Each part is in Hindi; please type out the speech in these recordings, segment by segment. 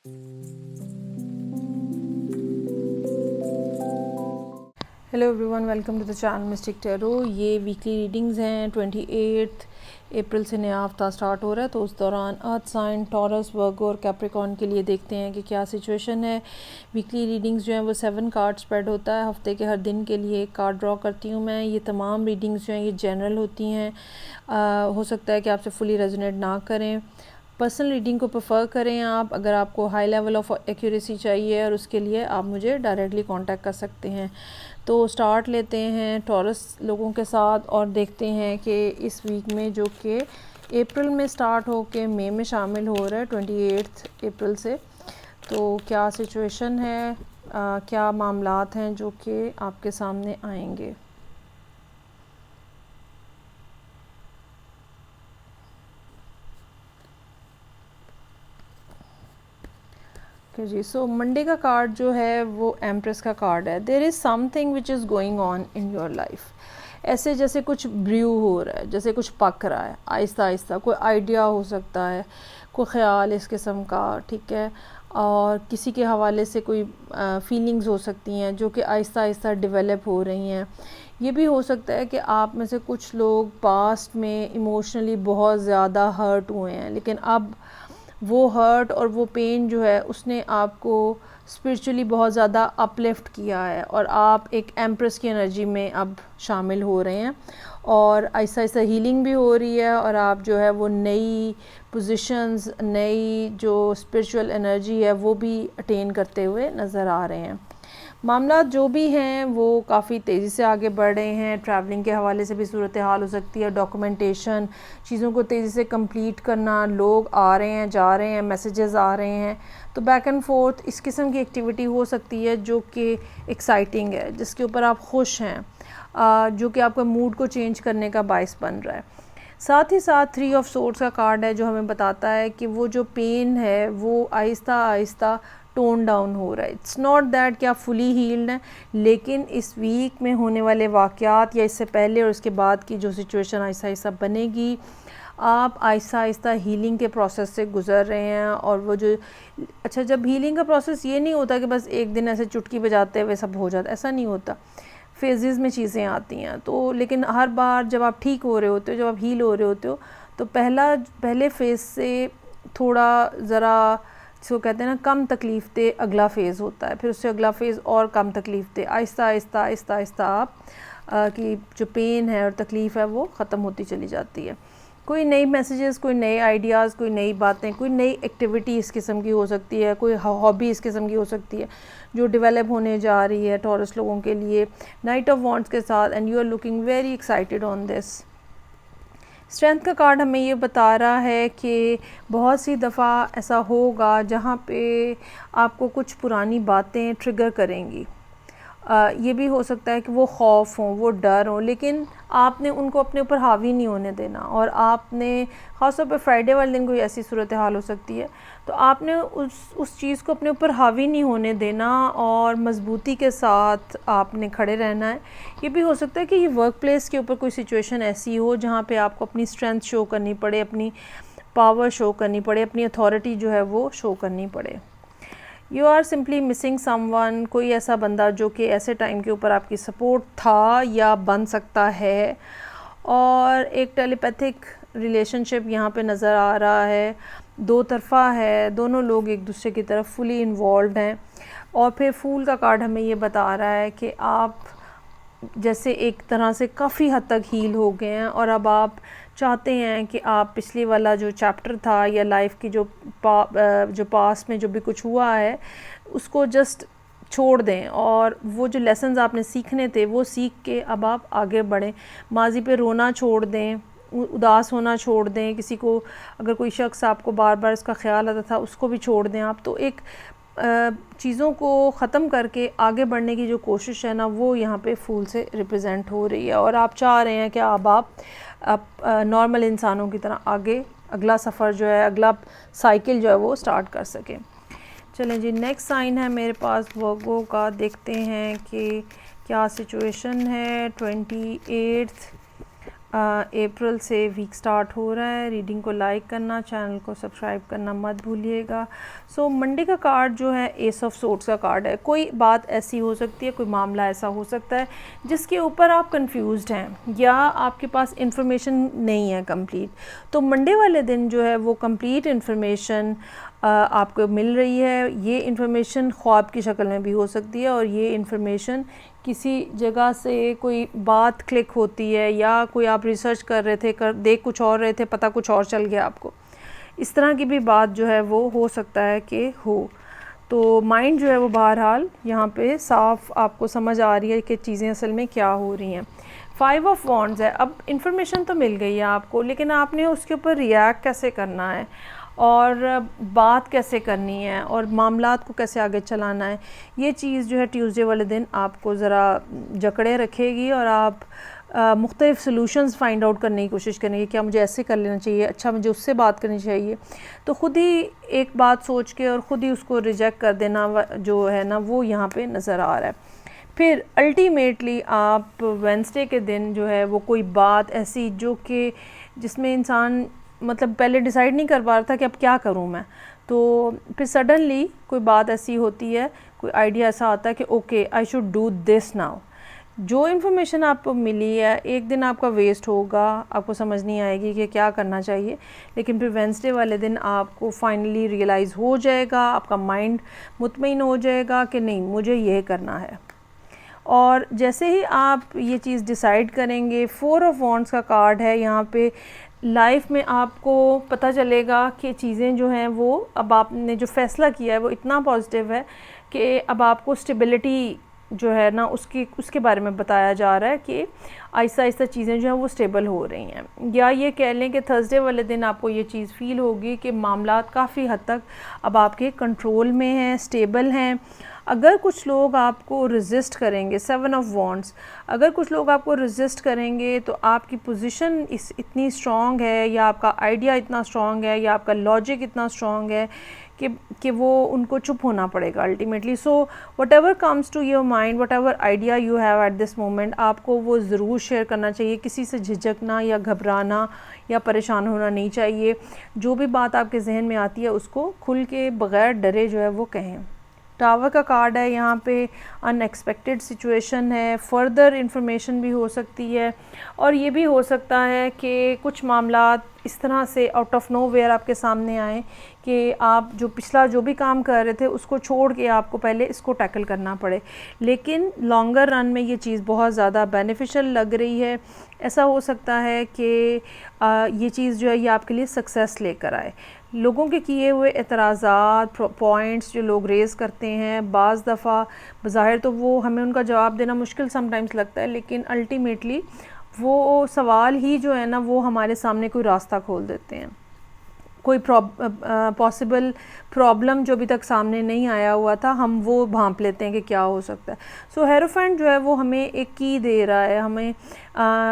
Hello everyone, welcome to the channel mystic tarot. ये वीकली रीडिंग्स हैं। 28 अप्रैल से नया हफ्ता स्टार्ट हो रहा है, तो उस दौरान अर्थ साइन, टॉरस, वर्गो और कैप्रिकॉर्न के लिए देखते हैं कि क्या सिचुएशन है। वीकली रीडिंग्स जो हैं वो 7 कार्ड स्प्रेड होता है। हफ्ते के हर दिन के लिए एक कार्ड ड्रॉ करती हूँ मैं। ये तमाम रीडिंग्स जो हैं ये जनरल होती हैं। हो सकता है कि आपसे फुली रेजोनेट ना करें। पर्सनल रीडिंग को प्रेफर करें आप, अगर आपको हाई लेवल ऑफ एक्यूरेसी चाहिए, और उसके लिए आप मुझे डायरेक्टली कांटेक्ट कर सकते हैं। तो स्टार्ट लेते हैं टॉरस लोगों के साथ और देखते हैं कि इस वीक में, जो कि अप्रैल में स्टार्ट हो के मई में शामिल हो रहा है 28 अप्रैल से, तो क्या सिचुएशन है, क्या मामलात हैं जो कि आपके सामने आएंगे। जी, सो मंडे का कार्ड जो है वो एम्प्रेस का कार्ड है। There is something which is going on in your life. ऐसे जैसे कुछ ब्रू हो रहा है, जैसे कुछ पक रहा है आहिस्ता आहिस्ता। कोई आइडिया हो सकता है, कोई ख़्याल इस किस्म का, ठीक है। और किसी के हवाले से कोई फीलिंग्स हो सकती हैं जो कि आहिस्ता आहिस्ता डेवलप हो रही हैं। ये भी हो सकता है कि आप में से कुछ लोग पास्ट में इमोशनली बहुत ज़्यादा हर्ट हुए हैं, लेकिन अब वो हर्ट और वो पेन जो है उसने आपको स्पिरिचुअली बहुत ज़्यादा अपलिफ्ट किया है, और आप एक एम्प्रेस की एनर्जी में अब शामिल हो रहे हैं, और ऐसा ऐसा हीलिंग भी हो रही है, और आप जो है वो नई पोजीशंस, नई जो स्पिरिचुअल एनर्जी है वो भी अटेन करते हुए नज़र आ रहे हैं। मामला जो भी हैं वो काफ़ी तेज़ी से आगे बढ़ रहे हैं। ट्रैवलिंग के हवाले से भी सूरत हाल हो सकती है, डॉक्यूमेंटेशन, चीज़ों को तेज़ी से कंप्लीट करना, लोग आ रहे हैं, जा रहे हैं, मैसेजेस आ रहे हैं, तो बैक एंड फोर्थ इस किस्म की एक्टिविटी हो सकती है जो कि एक्साइटिंग है, जिसके ऊपर आप खुश हैं, जो कि आपका मूड को चेंज करने का बायस बन रहा है। साथ ही साथ 3 ऑफ सोर्ड्स का कार्ड है जो हमें बताता है कि वो जो पेन है वो आहिस्ता आहिस्ता टोन डाउन हो रहा है। इट्स नॉट दैट कि आप फुली हील्ड हैं, लेकिन इस वीक में होने वाले वाक़यात या इससे पहले और उसके बाद की जो सिचुएशन आहिस्ता आहिस्ता बनेगी, आप आहिस्ता आहिस्ता हीलिंग के प्रोसेस से गुज़र रहे हैं। और वो जो जब हीलिंग का प्रोसेस ये नहीं होता कि बस एक दिन ऐसे चुटकी बजाते हुए सब हो जाता, ऐसा नहीं होता। फेजेस में चीज़ें आती हैं, तो लेकिन हर बार जब आप ठीक हो रहे होते हो, जब आप हील हो रहे होते हो, तो पहले फ़ेज़ से थोड़ा ज़रा, इसको कहते हैं ना, कम तकलीफ़ दे अगला फ़ेज़ होता है, फिर उससे अगला फ़ेज़ और कम तकलीफ़ दे। आहिस्ता आहिस्ता आहिस्ता आहिस्ता आप की जो पेन है और तकलीफ़ है वो ख़त्म होती चली जाती है। कोई नई मैसेजेस, कोई नए आइडियाज़, कोई नई बातें, कोई नई एक्टिविटी इस किस्म की हो सकती है, कोई हॉबी इस किस्म की हो सकती है जो डेवलप होने जा रही है टॉरस लोगों के लिए नाइट ऑफ वॉन्ड्स के साथ, and you are looking very excited on this. Strength का कार्ड हमें ये बता रहा है कि बहुत सी दफ़ा ऐसा होगा जहाँ पे आपको कुछ पुरानी बातें ट्रिगर करेंगी। ये भी हो सकता है कि वो खौफ हों, वो डर हों, लेकिन आपने उनको अपने ऊपर हावी नहीं होने देना, और आपने ख़ास तौर पे फ्राइडे वाले दिन कोई ऐसी सूरत हाल हो सकती है, तो आपने उस चीज़ को अपने ऊपर हावी नहीं होने देना, और मज़बूती के साथ आपने खड़े रहना है। ये भी हो सकता है कि ये वर्क प्लेस के ऊपर कोई सिचुएशन ऐसी हो जहाँ पे आपको अपनी स्ट्रेंथ शो करनी पड़े, अपनी पावर शो करनी पड़े, अपनी अथॉरिटी जो है वो शो करनी पड़े। You are simply missing someone, कोई ऐसा बंदा जो कि ऐसे टाइम के ऊपर आपकी सपोर्ट था या बन सकता है, और एक टेलीपैथिक रिलेशनशिप यहाँ पे नज़र आ रहा है, दो तरफ़ा है, दोनों लोग एक दूसरे की तरफ फुली इन्वॉल्व हैं। और फिर फूल का कार्ड हमें ये बता रहा है कि आप जैसे एक तरह से काफ़ी हद तक हील हो गए हैं, और अब आप चाहते हैं कि आप पिछले वाला जो चैप्टर था या लाइफ की जो पास में जो भी कुछ हुआ है उसको जस्ट छोड़ दें, और वो जो लेसन्स आपने सीखने थे वो सीख के अब आप आगे बढ़ें। माजी पे रोना छोड़ दें, उदास होना छोड़ दें, किसी को अगर कोई शख्स आपको बार बार इसका ख्याल आता था उसको भी छोड़ दें आप। तो एक चीज़ों को ख़त्म करके आगे बढ़ने की जो कोशिश है ना, वो यहाँ पे फूल से रिप्रेजेंट हो रही है, और आप चाह रहे हैं कि अब आप नॉर्मल इंसानों की तरह आगे अगला सफ़र जो है, अगला साइकिल जो है वो स्टार्ट कर सकें। चलें जी, नेक्स्ट साइन है मेरे पास वर्गो का, देखते हैं कि क्या सिचुएशन है 28 अप्रैल से वीक स्टार्ट हो रहा है। रीडिंग को लाइक करना, चैनल को सब्सक्राइब करना मत भूलिएगा। सो मंडे का कार्ड जो है एस ऑफ सोर्ड्स का कार्ड है। कोई बात ऐसी हो सकती है, कोई मामला ऐसा हो सकता है जिसके ऊपर आप कंफ्यूज्ड हैं या आपके पास इंफॉर्मेशन नहीं है कंप्लीट। तो मंडे वाले दिन जो है वो कंप्लीट इंफॉर्मेशन आपको मिल रही है। ये इंफॉर्मेशन ख्वाब की शक्ल में भी हो सकती है और ये इंफॉर्मेशन किसी जगह से कोई बात क्लिक होती है या कोई आप रिसर्च कर रहे थे, देख कुछ और रहे थे, पता कुछ और चल गया आपको। इस तरह की भी बात जो है वो हो सकता है कि हो। तो माइंड जो है वो बहरहाल यहाँ पे साफ आपको समझ आ रही है कि चीज़ें असल में क्या हो रही हैं। 5 ऑफ वॉन्ड्स है। अब इंफॉर्मेशन तो मिल गई है आपको, लेकिन आपने उसके ऊपर रिएक्ट कैसे करना है और बात कैसे करनी है और मामलात को कैसे आगे चलाना है, ये चीज़ जो है ट्यूसडे वाले दिन आपको ज़रा जकड़े रखेगी और आप मुख्तलिफ़ सॉल्यूशंस फाइंड आउट करने की कोशिश करेंगे। क्या मुझे ऐसे कर लेना चाहिए, अच्छा मुझे उससे बात करनी चाहिए। तो ख़ुद ही एक बात सोच के और ख़ुद ही उसको रिजेक्ट कर देना जो है ना वो यहाँ पे नज़र आ रहा है। फिर अल्टीमेटली आप वेडनेसडे के दिन जो है वो कोई बात ऐसी जो कि जिसमें इंसान मतलब पहले डिसाइड नहीं कर पा रहा था कि अब क्या करूं मैं, तो फिर सडनली कोई बात ऐसी होती है, कोई आइडिया ऐसा आता है कि okay I should do this now. जो इन्फॉर्मेशन आपको मिली है एक दिन आपका वेस्ट होगा, आपको समझ नहीं आएगी कि क्या करना चाहिए, लेकिन फिर वेडनेसडे वाले दिन आपको फाइनली रियलाइज़ हो जाएगा, आपका माइंड मुतमईन हो जाएगा कि नहीं मुझे यह करना है। और जैसे ही आप ये चीज़ डिसाइड करेंगे, 4 ऑफ वॉन्ड्स का कार्ड है यहाँ पे, लाइफ में आपको पता चलेगा कि चीज़ें जो हैं वो अब आपने जो फ़ैसला किया है वो इतना पॉजिटिव है कि अब आपको स्टेबिलिटी जो है ना उसके बारे में बताया जा रहा है कि आहिस्ता आहिस्ता चीज़ें जो हैं वो स्टेबल हो रही हैं। या ये कह लें कि थर्सडे वाले दिन आपको ये चीज़ फ़ील होगी कि मामलात काफ़ी हद तक अब आपके कंट्रोल में हैं, स्टेबल हैं। अगर कुछ लोग आपको रेजिस्ट करेंगे, 7 ऑफ वॉन्ड्स, अगर कुछ लोग आपको रेजिस्ट करेंगे तो आपकी पोजीशन इतनी स्ट्रॉन्ग है या आपका आइडिया इतना स्ट्रॉन्ग है या आपका लॉजिक इतना स्ट्रॉन्ग है कि वो उनको चुप होना पड़ेगा ultimately. So whatever comes to your mind, whatever idea you have at this moment, आपको वो ज़रूर शेयर करना चाहिए। किसी से झिझकना या घबराना या परेशान होना नहीं चाहिए। जो भी बात आपके जहन में आती है उसको खुल के बग़ैर डरे जो है वो कहें। टावर का कार्ड है यहाँ पे, अनएक्सपेक्टेड सिचुएशन है, फर्दर इंफॉर्मेशन भी हो सकती है और ये भी हो सकता है कि कुछ मामलात इस तरह से आउट ऑफ नोवेयर आपके सामने आए कि आप जो पिछला जो भी काम कर रहे थे उसको छोड़ के आपको पहले इसको टैकल करना पड़े, लेकिन लॉन्गर रन में ये चीज़ बहुत ज़्यादा बेनिफिशियल लग रही है। ऐसा हो सकता है कि ये चीज़ जो है ये आपके लिए सक्सेस लेकर आए। लोगों के किए हुए एतराज़ात, पॉइंट्स जो लोग रेज़ करते हैं, बाज़ दफ़ा बज़ाहिर तो वो हमें उनका जवाब देना मुश्किल समटाइम्स लगता है, लेकिन अल्टीमेटली वो सवाल ही जो है ना वो हमारे सामने कोई रास्ता खोल देते हैं। कोई पॉसिबल प्रॉब्लम जो अभी तक सामने नहीं आया हुआ था हम वो भांप लेते हैं कि क्या हो सकता है। सो हेरोफेंट जो है वो हमें एक की दे रहा है,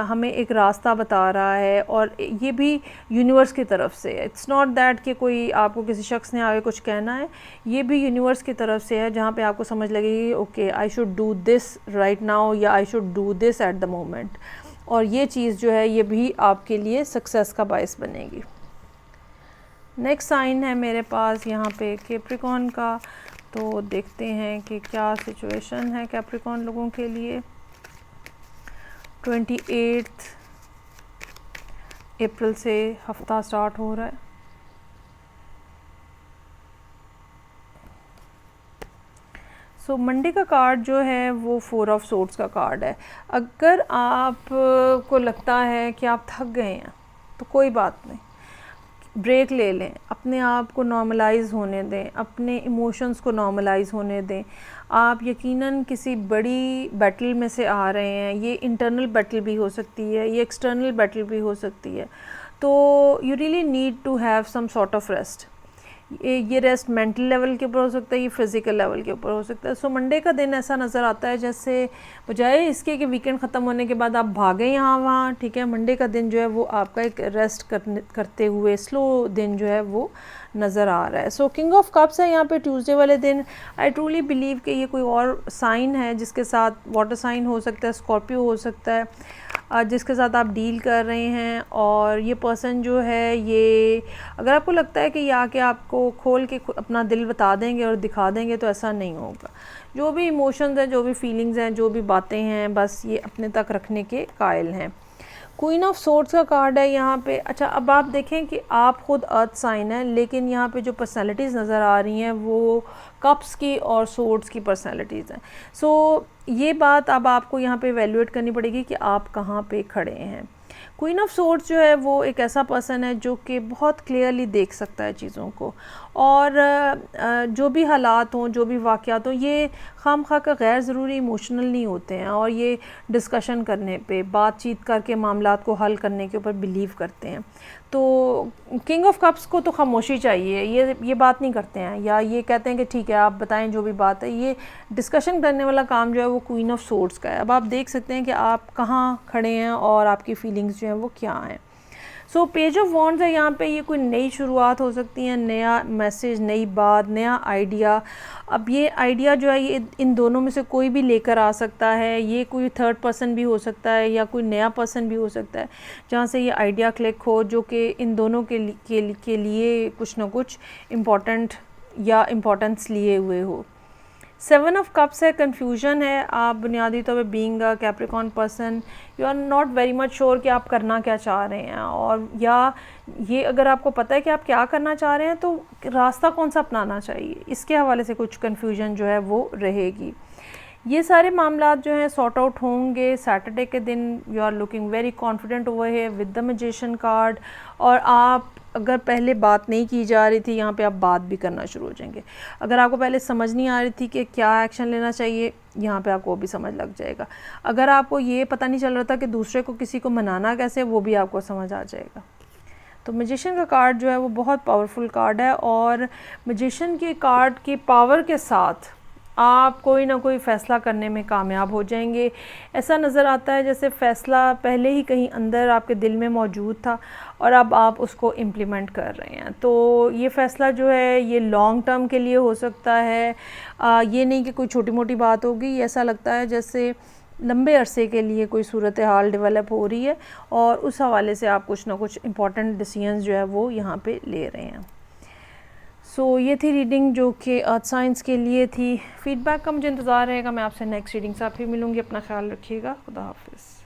हमें एक रास्ता बता रहा है और ये भी यूनिवर्स की तरफ से है। इट्स नॉट दैट कि कोई आपको किसी शख्स ने आगे कुछ कहना है, ये भी यूनिवर्स की तरफ से है जहाँ पे आपको समझ लगेगी okay I should do this right now या I should do this at the moment, और ये चीज़ जो है ये भी आपके लिए सक्सेस का बायस बनेगी। नेक्स्ट साइन है मेरे पास यहाँ पे कैप्रिकॉर्न का, तो देखते हैं कि क्या सिचुएशन है कैप्रिकॉर्न लोगों के लिए। 28 अप्रैल से हफ्ता स्टार्ट हो रहा है। सो मंडे का कार्ड जो है वो 4 ऑफ सोर्ड्स का कार्ड है। अगर आप को लगता है कि आप थक गए हैं तो कोई बात नहीं, ब्रेक ले लें, अपने आप को नॉर्मलाइज़ होने दें, अपने इमोशंस को नॉर्मलाइज़ होने दें। आप यकीनन किसी बड़ी बैटल में से आ रहे हैं, ये इंटरनल बैटल भी हो सकती है, ये एक्सटर्नल बैटल भी हो सकती है, तो you really need to have some sort of rest. ये रेस्ट मेंटल लेवल के ऊपर हो सकता है, ये फिज़िकल लेवल के ऊपर हो सकता है। सो मंडे का दिन ऐसा नज़र आता है जैसे बजाय इसके कि वीकेंड ख़त्म होने के बाद आप भागें यहाँ वहाँ, ठीक है, मंडे का दिन जो है वो आपका एक रेस्ट करते हुए स्लो दिन जो है वो नज़र आ रहा है। सो किंग ऑफ कप्स है यहाँ पे ट्यूसडे वाले दिन। आई ट्रूली बिलीव कि ये कोई और साइन है जिसके साथ वाटर साइन हो सकता है, स्कॉर्पियो हो सकता है। जिसके साथ आप डील कर रहे हैं, और ये पर्सन जो है ये अगर आपको लगता है कि ये आके आपको खोल के अपना दिल बता देंगे और दिखा देंगे, तो ऐसा नहीं होगा। जो भी इमोशंस हैं, जो भी फीलिंग्स हैं, जो भी बातें हैं, बस ये अपने तक रखने के कायल हैं। क्वीन ऑफ सोर्ड्स का कार्ड है यहाँ पे। अच्छा, अब आप देखें कि आप खुद अर्थ साइन है, लेकिन यहाँ पे जो पर्सनालिटीज़ नज़र आ रही हैं वो कप्स की और सोर्ड्स की पर्सनालिटीज़ हैं। सो ये बात अब आपको यहाँ पे एवेल्यूएट करनी पड़ेगी कि आप कहाँ पे खड़े हैं। क्वीन ऑफ सोर्ड्स जो है वो एक ऐसा पर्सन है जो कि बहुत क्लियरली देख सकता है चीज़ों को, और जो भी हालात हों, जो भी वाक़यात हों, ये खामखा का गैर ज़रूरी इमोशनल नहीं होते हैं, और ये डिस्कशन करने पे, बातचीत करके मामलात को हल करने के ऊपर बिलीव करते हैं। तो किंग ऑफ कप्स को तो खामोशी चाहिए, ये बात नहीं करते हैं, या ये कहते हैं कि ठीक है आप बताएं जो भी बात है। ये डिस्कशन करने वाला काम जो है वो क्वीन ऑफ सोर्ड्स का है। अब आप देख सकते हैं कि आप कहाँ खड़े हैं और आपकी फीलिंग्स जो हैं वो क्या हैं। सो पेज ऑफ वॉन्ड्स है यहाँ पे। ये कोई नई शुरुआत हो सकती है, नया मैसेज, नई बात, नया आइडिया। अब ये आइडिया जो है ये इन दोनों में से कोई भी लेकर आ सकता है। ये कोई थर्ड पर्सन भी हो सकता है या कोई नया पर्सन भी हो सकता है जहाँ से ये आइडिया क्लिक हो, जो कि इन दोनों के लिए कुछ ना कुछ इम्पोर्टेंट या इम्पोर्टेंस लिए हुए हो। 7 ऑफ कप्स है, कन्फ्यूजन है। आप बुनियादी तौर पे being a Capricorn person you are not very much sure कि आप करना क्या चाह रहे हैं, और या ये अगर आपको पता है कि आप क्या करना चाह रहे हैं तो रास्ता कौन सा अपनाना चाहिए, इसके हवाले से कुछ कन्फ्यूजन जो है वो रहेगी। ये सारे मामला जो हैं सॉर्ट आउट होंगे सैटरडे के दिन। You are looking very confident over है विद द मैजिशियन कार्ड, और आप अगर पहले बात नहीं की जा रही थी, यहाँ पे आप बात भी करना शुरू हो जाएंगे। अगर आपको पहले समझ नहीं आ रही थी कि क्या एक्शन लेना चाहिए, यहाँ पे आपको भी समझ लग जाएगा। अगर आपको ये पता नहीं चल रहा था कि दूसरे को किसी को मनाना कैसे, वो भी आपको समझ आ जाएगा। तो मैजिशियन का कार्ड जो है वो बहुत पावरफुल कार्ड है, और मैजिशियन के कार्ड की पावर के साथ आप कोई ना कोई फ़ैसला करने में कामयाब हो जाएंगे। ऐसा नज़र आता है जैसे फ़ैसला पहले ही कहीं अंदर आपके दिल में मौजूद था और अब आप उसको इम्प्लीमेंट कर रहे हैं। तो ये फ़ैसला जो है ये लॉन्ग टर्म के लिए हो सकता है। ये नहीं कि कोई छोटी मोटी बात होगी। ऐसा लगता है जैसे लंबे अरसे के लिए कोई सूरत हाल डेवलप हो रही है, और उस हवाले से आप कुछ ना कुछ इम्पॉर्टेंट डिसीजंस जो है वो यहाँ पे ले रहे हैं। सो ये थी रीडिंग जो कि अर्थ साइंस के लिए थी। फीडबैक का मुझे इंतज़ार रहेगा। मैं आपसे नेक्स्ट रीडिंग से फिर मिलूँगी। अपना ख्याल रखिएगा। खुदा हाफिज़।